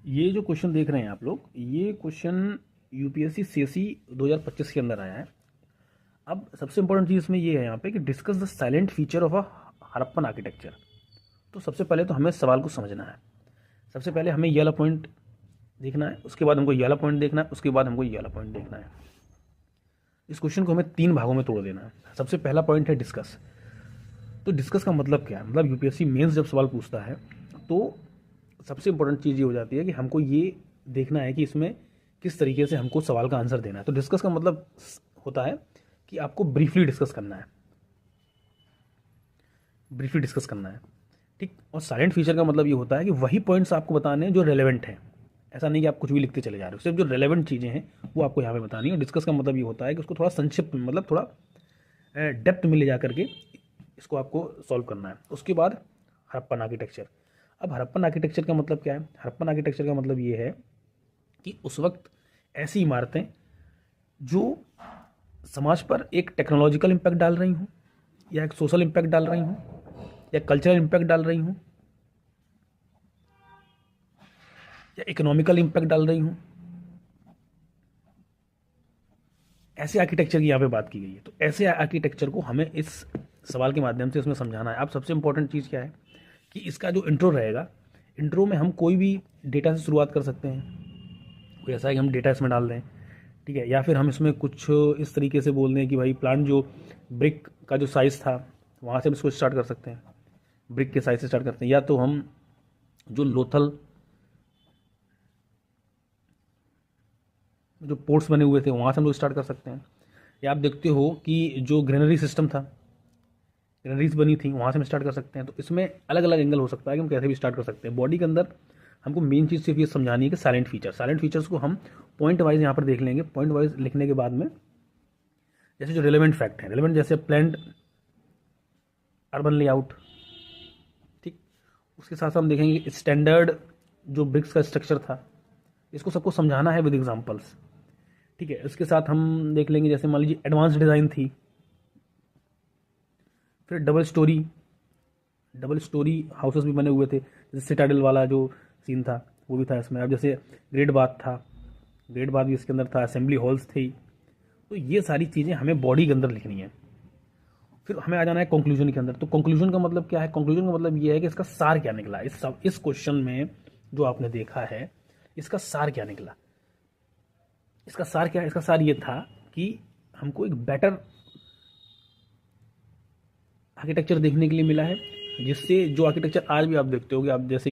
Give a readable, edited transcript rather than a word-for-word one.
ये जो क्वेश्चन देख रहे हैं आप लोग, ये क्वेश्चन यूपीएससी सीएसई 2025 के अंदर आया है। अब सबसे इंपॉर्टेंट चीज़ इसमें ये है यहाँ पे कि discuss the silent feature of a Harappan architecture. तो सबसे पहले तो हमें सवाल को समझना है। सबसे पहले हमें ये वाला पॉइंट देखना है, उसके बाद हमको ये वाला पॉइंट देखना है, उसके बाद हमको ये वाला पॉइंट देखना है। इस क्वेश्चन को हमें 3 भागों में तोड़ देना है। सबसे पहला पॉइंट है डिस्कस। तो डिस्कस का मतलब क्या है? मतलब यूपीएससी मेंस जब सवाल पूछता है तो सबसे इंपॉर्टेंट चीज़ ये हो जाती है कि हमको ये देखना है कि इसमें किस तरीके से हमको सवाल का आंसर देना है। तो डिस्कस का मतलब होता है कि आपको ब्रीफली डिस्कस करना है, ब्रीफली डिस्कस करना है, ठीक। और साइलेंट फीचर का मतलब ये होता है कि वही पॉइंट्स आपको बताने हैं जो रेलेवेंट हैं। ऐसा नहीं कि आप कुछ भी लिखते चले जा रहे हो, सिर्फ जो रेलेवेंट चीज़ें हैं वो आपको यहाँ पे बतानी है। और डिस्कस का मतलब ये होता है कि उसको थोड़ा संक्षिप्त में, मतलब थोड़ा डेप्थ में ले जा करके इसको आपको सॉल्व करना है। उसके बाद हड़प्पन आर्किटेक्चर। अब हड़प्पन आर्किटेक्चर का मतलब क्या है? हड़प्पन आर्किटेक्चर का मतलब ये है कि उस वक्त ऐसी इमारतें जो समाज पर एक टेक्नोलॉजिकल इम्पैक्ट डाल रही हूँ, या एक सोशल इम्पैक्ट डाल रही हूँ, या कल्चरल इम्पैक्ट डाल रही हूँ, या इकोनॉमिकल इम्पैक्ट डाल रही हूँ, ऐसे आर्किटेक्चर की यहाँ पे बात की गई है। तो ऐसे आर्किटेक्चर को हमें इस सवाल के माध्यम से इसमें समझाना है। अब सबसे इंपॉर्टेंट चीज़ क्या है कि इसका जो इंट्रो रहेगा, इंट्रो में हम कोई भी डेटा से शुरुआत कर सकते हैं। कोई ऐसा है कि हम डेटा इसमें डाल दें, ठीक है, या फिर हम इसमें कुछ इस तरीके से बोल दें कि भाई प्लांट जो ब्रिक का जो साइज़ था वहाँ से हम इसको स्टार्ट कर सकते हैं, ब्रिक के साइज से स्टार्ट करते हैं। या तो हम जो लोथल जो पोर्ट्स बने हुए थे वहाँ से हम लोग स्टार्ट कर सकते हैं। या आप देखते हो कि जो ग्रेनरी सिस्टम था, ग्रेनरीज बनी थी, वहाँ से हम स्टार्ट कर सकते हैं। तो इसमें अलग अलग एंगल हो सकता है कि हम कैसे भी स्टार्ट कर सकते हैं। बॉडी के अंदर हमको मेन चीज़ सिर्फ ये समझानी है कि साइलेंट फीचर, साइलेंट फीचर्स को हम पॉइंट वाइज यहाँ पर देख लेंगे। पॉइंट वाइज लिखने के बाद में जैसे जो रिलेवेंट फैक्ट है, रिलेवेंट जैसे प्लान्ड अर्बन लेआउट, ठीक। उसके साथ हम देखेंगे स्टैंडर्ड जो ब्रिक्स का स्ट्रक्चर था, इसको सबको समझाना है विद एग्जांपल्स, ठीक है। इसके साथ हम देख लेंगे जैसे मान लीजिए एडवांस डिज़ाइन थी, फिर डबल स्टोरी हाउसेस भी बने हुए थे, जैसे सिटाडल वाला जो सीन था वो भी था इसमें। अब जैसे ग्रेट बाथ था, ग्रेट बाथ भी इसके अंदर था, असेंबली हॉल्स थी। तो ये सारी चीज़ें हमें बॉडी के अंदर लिखनी है। फिर हमें आ जाना है कंक्लूजन के अंदर। तो कंक्लूजन का मतलब क्या है? कंक्लूजन का मतलब ये है कि इसका सार क्या निकला। इस क्वेश्चन में जो आपने देखा है, इसका सार क्या निकला? इसका सार क्या है? इसका सार ये था कि हमको एक बेटर आर्किटेक्चर देखने के लिए मिला है, जिससे जो आर्किटेक्चर आज भी आप देखते हो कि आप जैसे